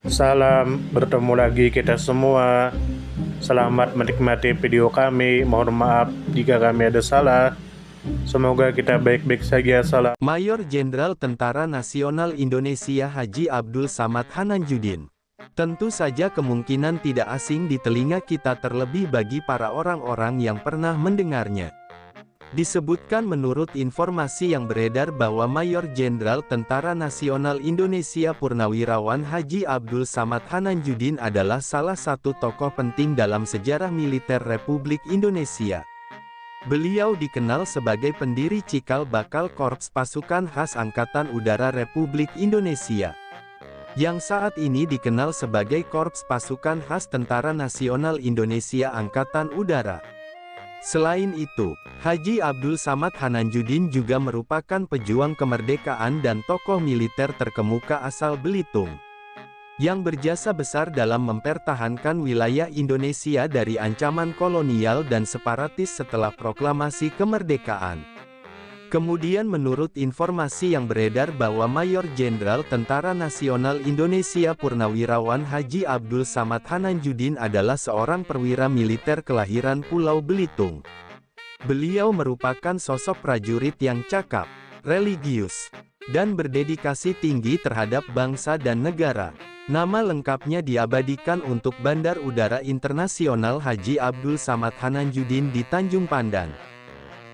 Salam, bertemu lagi kita semua. Selamat menikmati video kami. Mohon maaf jika kami ada salah. Semoga kita baik-baik saja. Salam. Mayor Jenderal Tentara Nasional Indonesia Haji Abdul Samad Hananjudin. Tentu saja kemungkinan tidak asing di telinga kita, terlebih bagi para orang-orang yang pernah mendengarnya. Disebutkan menurut informasi yang beredar bahwa Mayor Jenderal Tentara Nasional Indonesia Purnawirawan Haji Abdul Samad Hananjudin adalah salah satu tokoh penting dalam sejarah militer Republik Indonesia. Beliau dikenal sebagai pendiri cikal bakal Korps Pasukan Khas Angkatan Udara Republik Indonesia, yang saat ini dikenal sebagai Korps Pasukan Khas Tentara Nasional Indonesia Angkatan Udara. Selain itu, Haji Abdul Samad Hananjudin juga merupakan pejuang kemerdekaan dan tokoh militer terkemuka asal Belitung, yang berjasa besar dalam mempertahankan wilayah Indonesia dari ancaman kolonial dan separatis setelah proklamasi kemerdekaan. Kemudian menurut informasi yang beredar bahwa Mayor Jenderal Tentara Nasional Indonesia Purnawirawan Haji Abdul Samad Hananjudin adalah seorang perwira militer kelahiran Pulau Belitung. Beliau merupakan sosok prajurit yang cakap, religius, dan berdedikasi tinggi terhadap bangsa dan negara. Nama lengkapnya diabadikan untuk Bandar Udara Internasional Haji Abdul Samad Hananjudin di Tanjung Pandan.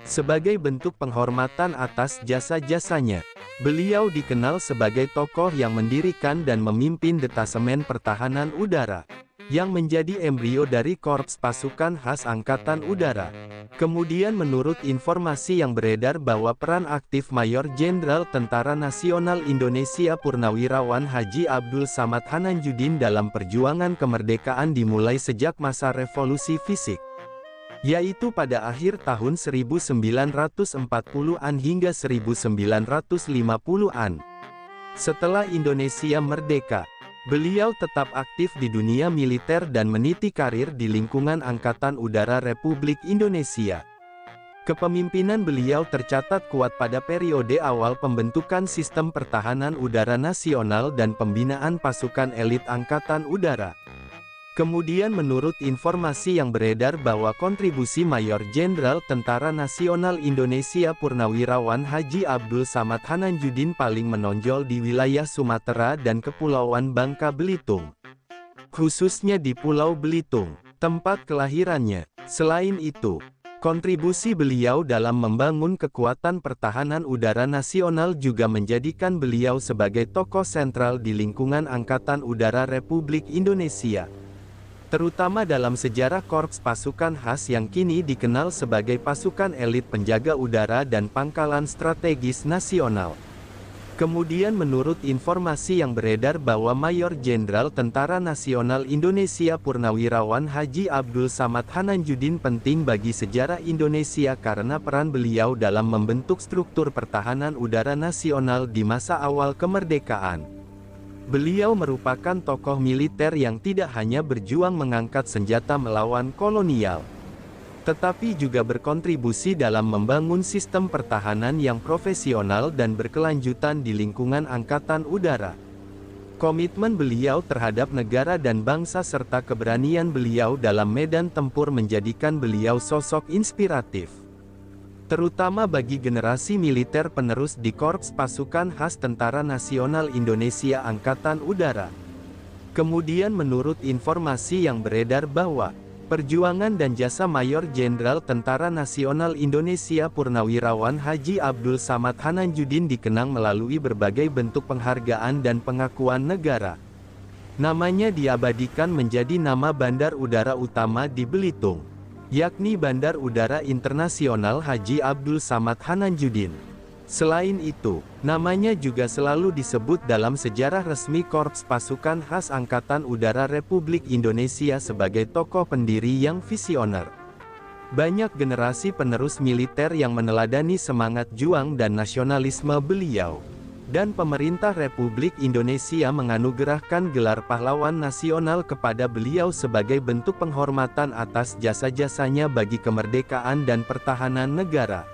Sebagai bentuk penghormatan atas jasa-jasanya, beliau dikenal sebagai tokoh yang mendirikan dan memimpin Detasemen Pertahanan Udara, yang menjadi embrio dari Korps Pasukan Khas Angkatan Udara. Kemudian menurut informasi yang beredar bahwa peran aktif Mayor Jenderal Tentara Nasional Indonesia Purnawirawan Haji Abdul Samad Hananjudin dalam perjuangan kemerdekaan dimulai sejak masa revolusi fisik, yaitu pada akhir tahun 1940-an hingga 1950-an. Setelah Indonesia merdeka, beliau tetap aktif di dunia militer dan meniti karir di lingkungan Angkatan Udara Republik Indonesia. Kepemimpinan beliau tercatat kuat pada periode awal pembentukan Sistem Pertahanan Udara Nasional dan pembinaan pasukan elit Angkatan Udara. Kemudian menurut informasi yang beredar bahwa kontribusi Mayor Jenderal Tentara Nasional Indonesia Purnawirawan Haji Abdul Samad Hananjudin paling menonjol di wilayah Sumatera dan Kepulauan Bangka Belitung, khususnya di Pulau Belitung, tempat kelahirannya. Selain itu, kontribusi beliau dalam membangun kekuatan pertahanan udara nasional juga menjadikan beliau sebagai tokoh sentral di lingkungan Angkatan Udara Republik Indonesia, terutama dalam sejarah Korps Pasukan Khas yang kini dikenal sebagai pasukan elit penjaga udara dan pangkalan strategis nasional. Kemudian menurut informasi yang beredar bahwa Mayor Jenderal Tentara Nasional Indonesia Purnawirawan Haji Abdul Samad Hananjudin penting bagi sejarah Indonesia karena peran beliau dalam membentuk struktur pertahanan udara nasional di masa awal kemerdekaan. Beliau merupakan tokoh militer yang tidak hanya berjuang mengangkat senjata melawan kolonial, tetapi juga berkontribusi dalam membangun sistem pertahanan yang profesional dan berkelanjutan di lingkungan Angkatan Udara. Komitmen beliau terhadap negara dan bangsa serta keberanian beliau dalam medan tempur menjadikan beliau sosok inspiratif, terutama bagi generasi militer penerus di Korps Pasukan Khas Tentara Nasional Indonesia Angkatan Udara. Kemudian menurut informasi yang beredar bahwa perjuangan dan jasa Mayor Jenderal Tentara Nasional Indonesia Purnawirawan Haji Abdul Samad Hananjudin dikenang melalui berbagai bentuk penghargaan dan pengakuan negara. Namanya diabadikan menjadi nama bandar udara utama di Belitung, yakni Bandar Udara Internasional Haji Abdul Samad Hananjudin. Selain itu, namanya juga selalu disebut dalam sejarah resmi Korps Pasukan Khas Angkatan Udara Republik Indonesia sebagai tokoh pendiri yang visioner. Banyak generasi penerus militer yang meneladani semangat juang dan nasionalisme beliau, dan pemerintah Republik Indonesia menganugerahkan gelar pahlawan nasional kepada beliau sebagai bentuk penghormatan atas jasa-jasanya bagi kemerdekaan dan pertahanan negara.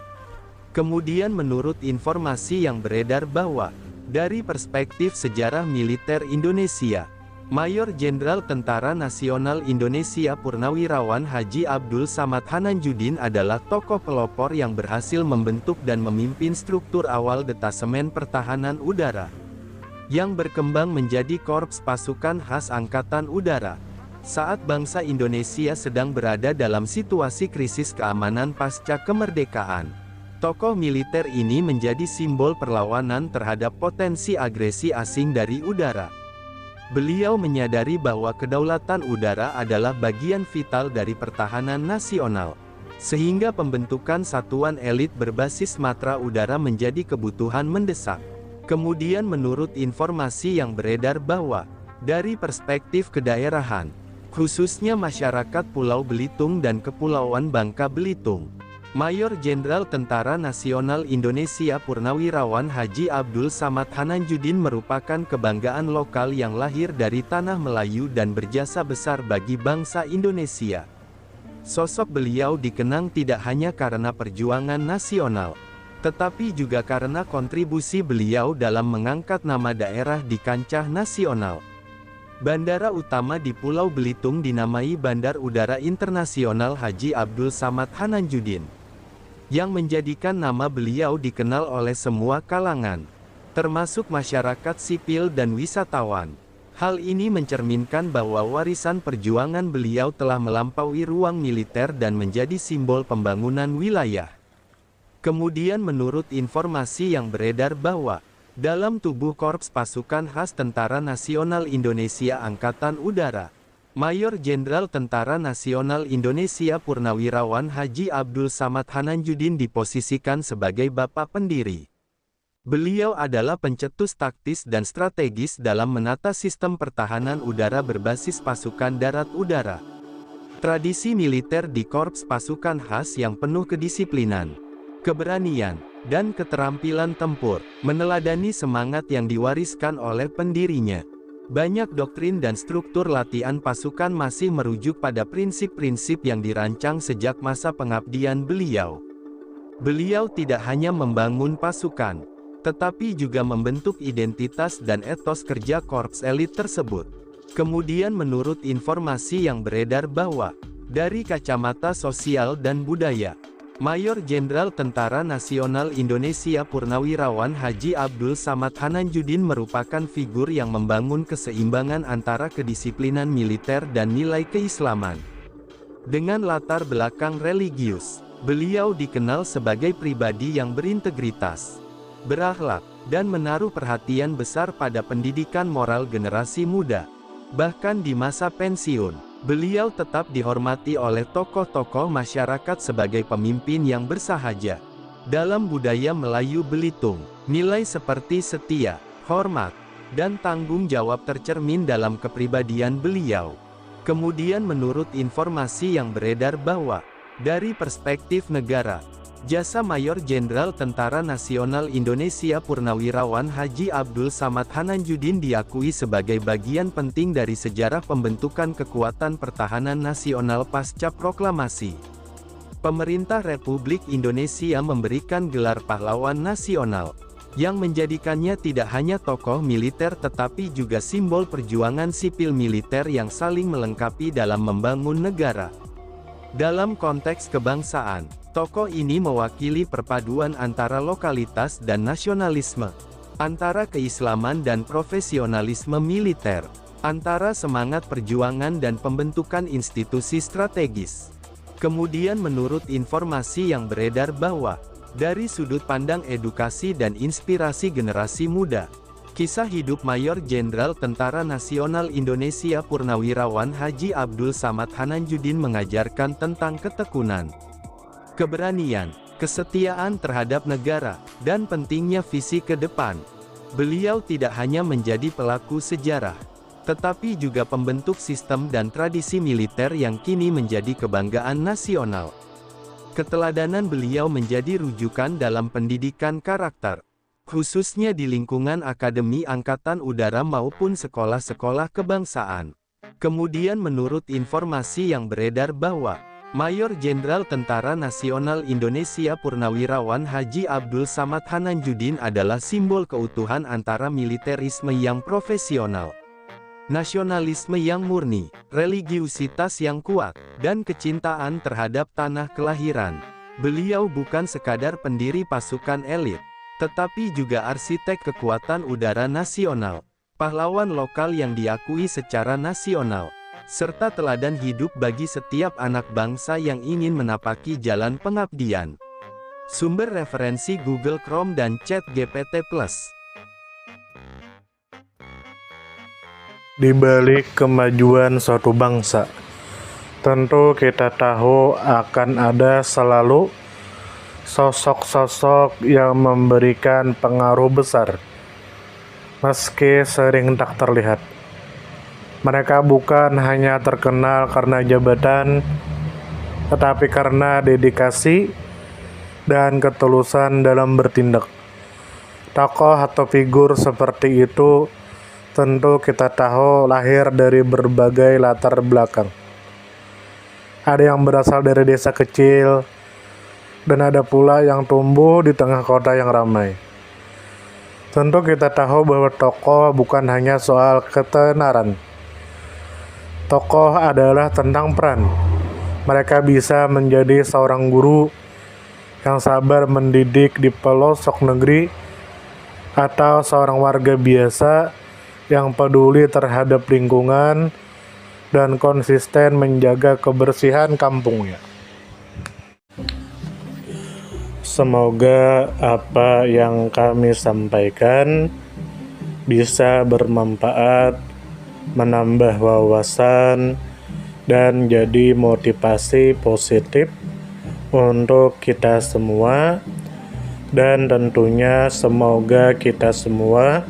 Kemudian menurut informasi yang beredar bahwa, dari perspektif sejarah militer Indonesia, Mayor Jenderal Tentara Nasional Indonesia Purnawirawan Haji Abdul Samad Hananjudin adalah tokoh pelopor yang berhasil membentuk dan memimpin struktur awal Detasemen Pertahanan Udara, yang berkembang menjadi Korps Pasukan Khas Angkatan Udara. Saat bangsa Indonesia sedang berada dalam situasi krisis keamanan pasca kemerdekaan, tokoh militer ini menjadi simbol perlawanan terhadap potensi agresi asing dari udara. Beliau menyadari bahwa kedaulatan udara adalah bagian vital dari pertahanan nasional, sehingga pembentukan satuan elit berbasis matra udara menjadi kebutuhan mendesak. Kemudian menurut informasi yang beredar bahwa, dari perspektif kedaerahan, khususnya masyarakat Pulau Belitung dan Kepulauan Bangka Belitung, Mayor Jenderal Tentara Nasional Indonesia Purnawirawan Haji Abdul Samad Hananjudin merupakan kebanggaan lokal yang lahir dari tanah Melayu dan berjasa besar bagi bangsa Indonesia. Sosok beliau dikenang tidak hanya karena perjuangan nasional, tetapi juga karena kontribusi beliau dalam mengangkat nama daerah di kancah nasional. Bandara utama di Pulau Belitung dinamai Bandar Udara Internasional Haji Abdul Samad Hananjudin, yang menjadikan nama beliau dikenal oleh semua kalangan, termasuk masyarakat sipil dan wisatawan. Hal ini mencerminkan bahwa warisan perjuangan beliau telah melampaui ruang militer dan menjadi simbol pembangunan wilayah. Kemudian menurut informasi yang beredar bahwa, dalam tubuh Korps Pasukan Khas Tentara Nasional Indonesia Angkatan Udara, Mayor Jenderal Tentara Nasional Indonesia Purnawirawan Haji Abdul Samad Hananjudin diposisikan sebagai bapak pendiri. Beliau adalah pencetus taktis dan strategis dalam menata sistem pertahanan udara berbasis pasukan darat udara. Tradisi militer di Korps Pasukan Khas yang penuh kedisiplinan, keberanian, dan keterampilan tempur, meneladani semangat yang diwariskan oleh pendirinya. Banyak doktrin dan struktur latihan pasukan masih merujuk pada prinsip-prinsip yang dirancang sejak masa pengabdian beliau. Beliau tidak hanya membangun pasukan, tetapi juga membentuk identitas dan etos kerja korps elit tersebut. Kemudian menurut informasi yang beredar bahwa, dari kacamata sosial dan budaya, Mayor Jenderal Tentara Nasional Indonesia Purnawirawan Haji Abdul Samad Hananjudin merupakan figur yang membangun keseimbangan antara kedisiplinan militer dan nilai keislaman. Dengan latar belakang religius, beliau dikenal sebagai pribadi yang berintegritas, berakhlak, dan menaruh perhatian besar pada pendidikan moral generasi muda. Bahkan di masa pensiun, beliau tetap dihormati oleh tokoh-tokoh masyarakat sebagai pemimpin yang bersahaja. Dalam budaya Melayu Belitung, nilai seperti setia, hormat, dan tanggung jawab tercermin dalam kepribadian beliau. Kemudian menurut informasi yang beredar bahwa, dari perspektif negara, jasa Mayor Jenderal Tentara Nasional Indonesia Purnawirawan Haji Abdul Samad Hananjudin diakui sebagai bagian penting dari sejarah pembentukan kekuatan pertahanan nasional pasca proklamasi. Pemerintah Republik Indonesia memberikan gelar pahlawan nasional, yang menjadikannya tidak hanya tokoh militer tetapi juga simbol perjuangan sipil militer yang saling melengkapi dalam membangun negara. Dalam konteks kebangsaan, tokoh ini mewakili perpaduan antara lokalitas dan nasionalisme, antara keislaman dan profesionalisme militer, antara semangat perjuangan dan pembentukan institusi strategis. Kemudian menurut informasi yang beredar bahwa, dari sudut pandang edukasi dan inspirasi generasi muda, kisah hidup Mayor Jenderal Tentara Nasional Indonesia Purnawirawan Haji Abdul Samad Hananjudin mengajarkan tentang ketekunan, keberanian, kesetiaan terhadap negara, dan pentingnya visi ke depan. Beliau tidak hanya menjadi pelaku sejarah, tetapi juga pembentuk sistem dan tradisi militer yang kini menjadi kebanggaan nasional. Keteladanan beliau menjadi rujukan dalam pendidikan karakter, khususnya di lingkungan Akademi Angkatan Udara maupun sekolah-sekolah kebangsaan. Kemudian menurut informasi yang beredar bahwa, Mayor Jenderal Tentara Nasional Indonesia Purnawirawan Haji Abdul Samad Hananjudin adalah simbol keutuhan antara militerisme yang profesional nasionalisme yang murni, religiusitas yang kuat, dan kecintaan terhadap tanah kelahiran. Beliau bukan sekadar pendiri pasukan elit, tetapi juga arsitek kekuatan udara nasional, pahlawan lokal yang diakui secara nasional, serta teladan hidup bagi setiap anak bangsa yang ingin menapaki jalan pengabdian. Sumber referensi Google Chrome dan ChatGPT+. Di balik kemajuan suatu bangsa, tentu kita tahu akan ada selalu sosok-sosok yang memberikan pengaruh besar, meski sering tak terlihat. Mereka bukan hanya terkenal karena jabatan, tetapi karena dedikasi dan ketulusan dalam bertindak. Tokoh atau figur seperti itu tentu kita tahu lahir dari berbagai latar belakang. Ada yang berasal dari desa kecil, dan ada pula yang tumbuh di tengah kota yang ramai. Tentu kita tahu bahwa tokoh bukan hanya soal ketenaran. Tokoh adalah tentang peran. Mereka bisa menjadi seorang guru yang sabar mendidik di pelosok negeri, atau seorang warga biasa yang peduli terhadap lingkungan dan konsisten menjaga kebersihan kampungnya. Semoga apa yang kami sampaikan bisa bermanfaat, menambah wawasan, dan jadi motivasi positif untuk kita semua. Dan tentunya semoga kita semua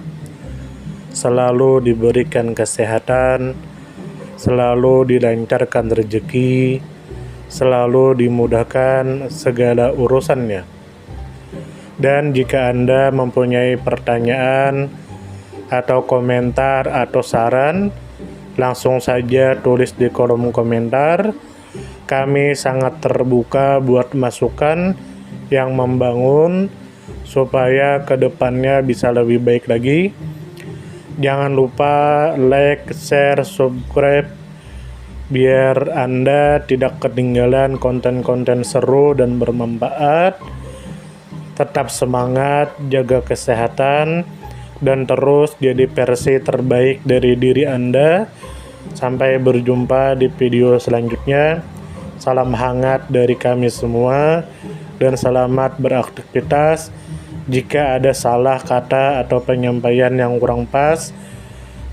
selalu diberikan kesehatan, selalu dilancarkan rezeki, selalu dimudahkan segala urusannya. Dan jika Anda mempunyai pertanyaan atau komentar atau saran, langsung saja tulis di kolom komentar. Kami sangat terbuka buat masukan yang membangun supaya kedepannya bisa lebih baik lagi. Jangan lupa like, share, subscribe biar Anda tidak ketinggalan konten-konten seru dan bermanfaat. Tetap semangat, jaga kesehatan, dan terus jadi versi terbaik dari diri Anda. Sampai berjumpa di video selanjutnya. Salam hangat dari kami semua, dan selamat beraktivitas. Jika ada salah kata atau penyampaian yang kurang pas,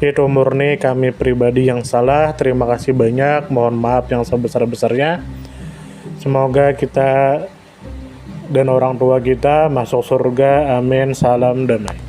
itu murni kami pribadi yang salah. Terima kasih banyak, mohon maaf yang sebesar-besarnya. Semoga kita dan orang tua kita masuk surga, amin, salam damai.